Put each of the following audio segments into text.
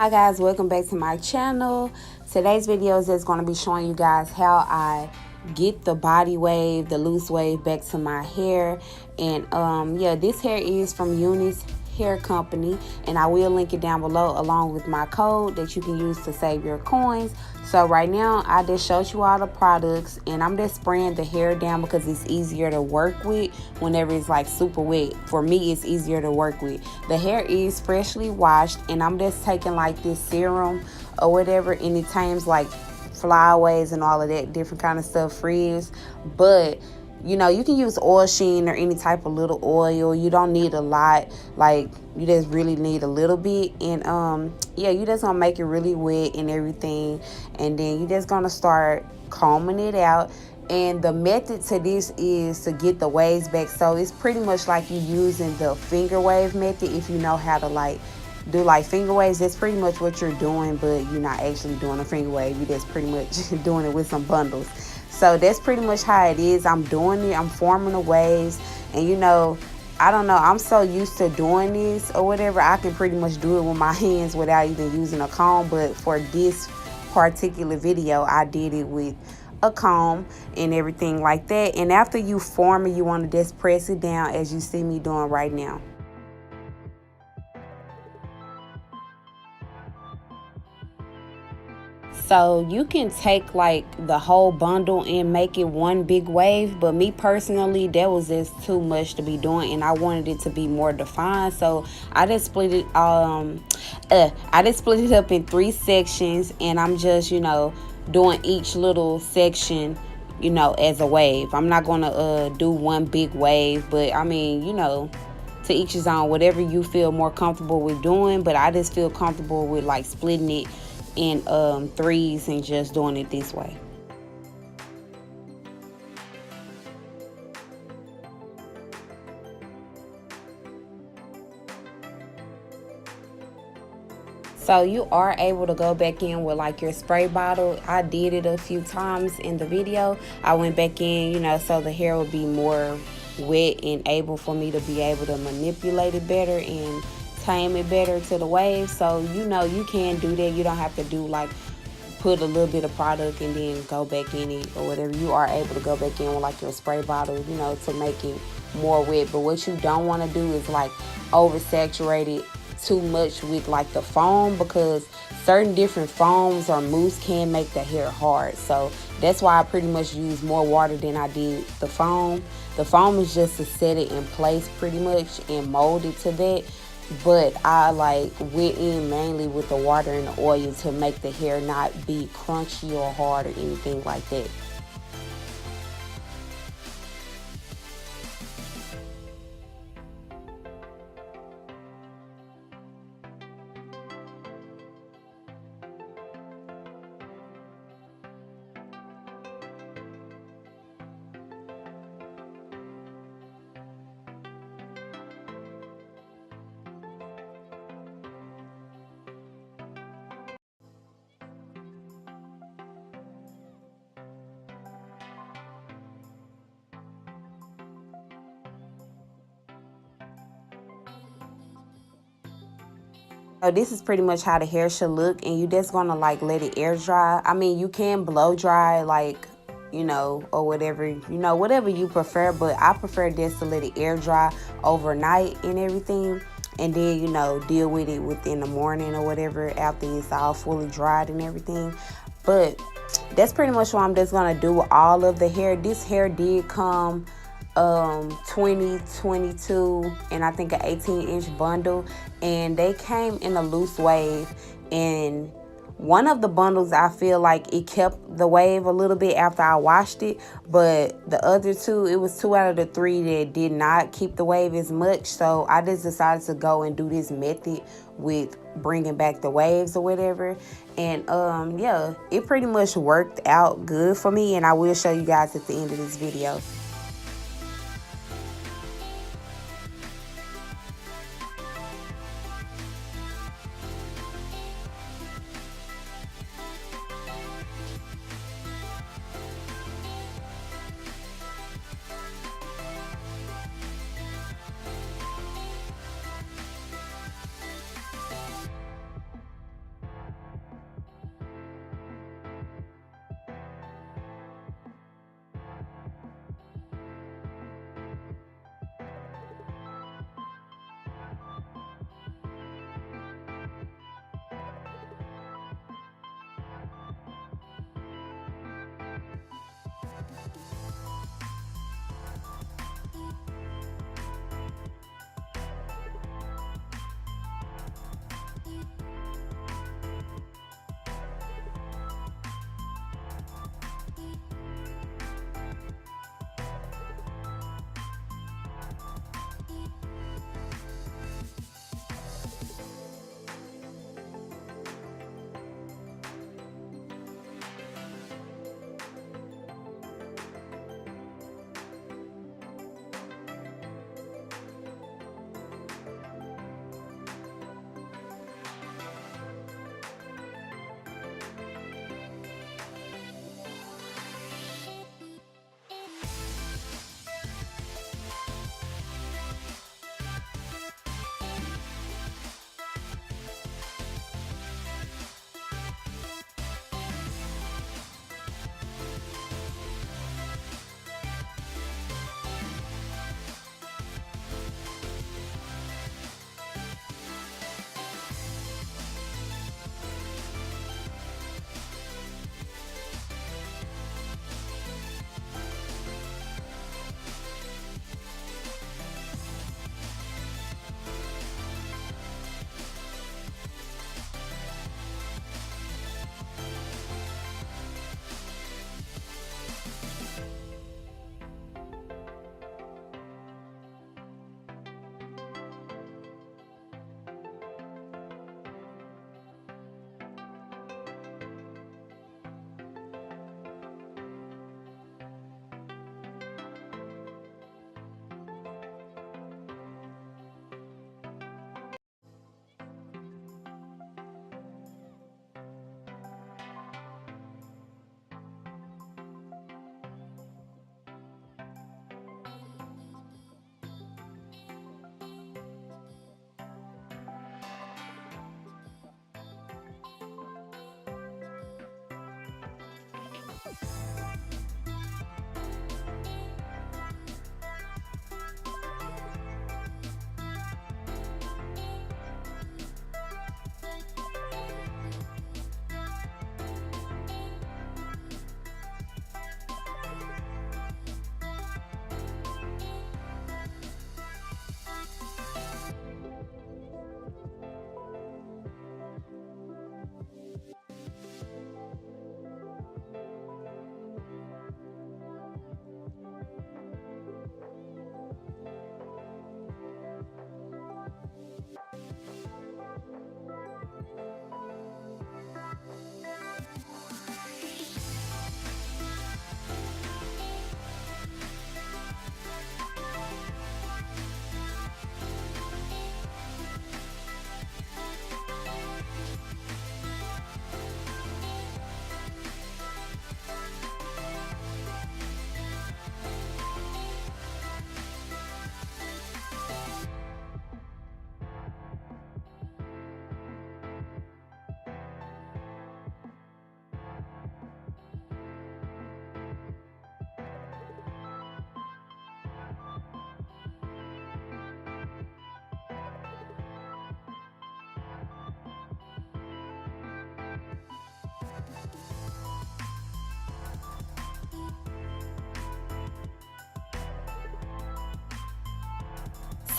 Hi guys, welcome back to my channel. Today's video is just going to be showing you guys how I get the body wave, the loose wave back to my hair. And yeah, this hair is from Unice hair company, and I will link it down below along with my code that you can use to save your coins. So right now I just showed you all the products, and I'm just spraying the hair down because it's easier to work with whenever it's like super wet. For me, it's easier to work with. The hair is freshly washed, and I'm just taking like this serum or whatever, and it tames like flyaways and all of that different kind of stuff, frizz. But you know, you can use oil sheen or any type of little oil. You don't need a lot. Like, you just really need a little bit. And yeah, you just gonna make it really wet and everything, and then you just gonna start combing it out. And the method to this is to get the waves back. So it's pretty much like you using the finger wave method. If you know how to like do like finger waves, that's pretty much what you're doing, but you're not actually doing a finger wave. You're just pretty much doing it with some bundles. So that's pretty much how it is. I'm doing it. I'm forming the waves. And you know, I don't know, I'm so used to doing this or whatever, I can pretty much do it with my hands without even using a comb. But for this particular video, I did it with a comb and everything like that. And after you form it, you want to just press it down as you see me doing right now. So you can take like the whole bundle and make it one big wave, but me personally, that was just too much to be doing, and I wanted it to be more defined. So I just split it up in 3 sections, and I'm just, you know, doing each little section, you know, as a wave. I'm not gonna do one big wave, but I mean, you know, to each his own, whatever you feel more comfortable with doing. But I just feel comfortable with like splitting it in 3s and just doing it this way. So you are able to go back in with like your spray bottle. I did it a few times in the video. I went back in, you know, so the hair would be more wet and able for me to be able to manipulate it better and tame it better to the wave. So you know, you can do that. You don't have to do like put a little bit of product and then go back in it or whatever. You are able to go back in with like your spray bottle, you know, to make it more wet. But what you don't want to do is like oversaturate it too much with like the foam, because certain different foams or mousse can make the hair hard. So that's why I pretty much use more water than I did the foam. The foam is just to set it in place pretty much and mold it to that. But I like went in mainly with the water and the oil to make the hair not be crunchy or hard or anything like that. So this is pretty much how the hair should look, and you just gonna like let it air dry. I mean, you can blow dry, like, you know, or whatever, you know, whatever you prefer, but I prefer just to let it air dry overnight and everything, and then, you know, deal with it within the morning or whatever after it's all fully dried and everything. But that's pretty much what I'm just gonna do with all of the hair. This hair did come 20, 22, and I think an 18-inch bundle, and they came in a loose wave. And one of the bundles, I feel like it kept the wave a little bit after I washed it, but the other two, it was 2 out of the 3 that did not keep the wave as much. So I just decided to go and do this method with bringing back the waves or whatever. And yeah, it pretty much worked out good for me, and I will show you guys at the end of this video.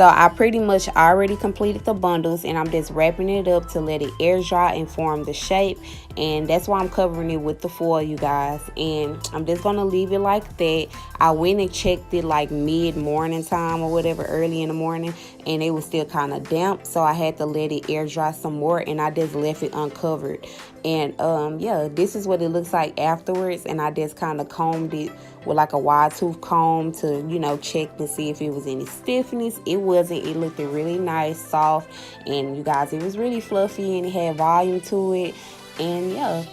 So I pretty much already completed the bundles, and I'm just wrapping it up to let it air dry and form the shape. And that's why I'm covering it with the foil, you guys. And I'm just gonna leave it like that. I went and checked it like mid-morning time or whatever, early in the morning, and it was still kind of damp, so I had to let it air dry some more, and I just left it uncovered. And yeah, this is what it looks like afterwards. And I just kind of combed it with like a wide tooth comb to, you know, check to see if it was any stiffness. It wasn't. It looked really nice, soft, and you guys, it was really fluffy and it had volume to it. And yeah,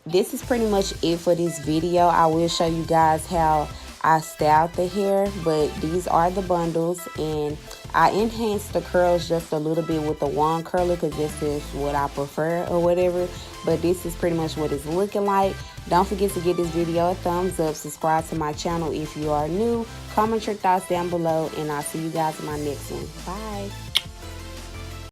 this is pretty much it for this video. I will show you guys how I styled the hair, but these are the bundles, and I enhanced the curls just a little bit with the wand curler because this is what I prefer or whatever. But this is pretty much what it's looking like. Don't forget to give this video a thumbs up, subscribe to my channel if you are new, comment your thoughts down below, and I'll see you guys in my next one. Bye.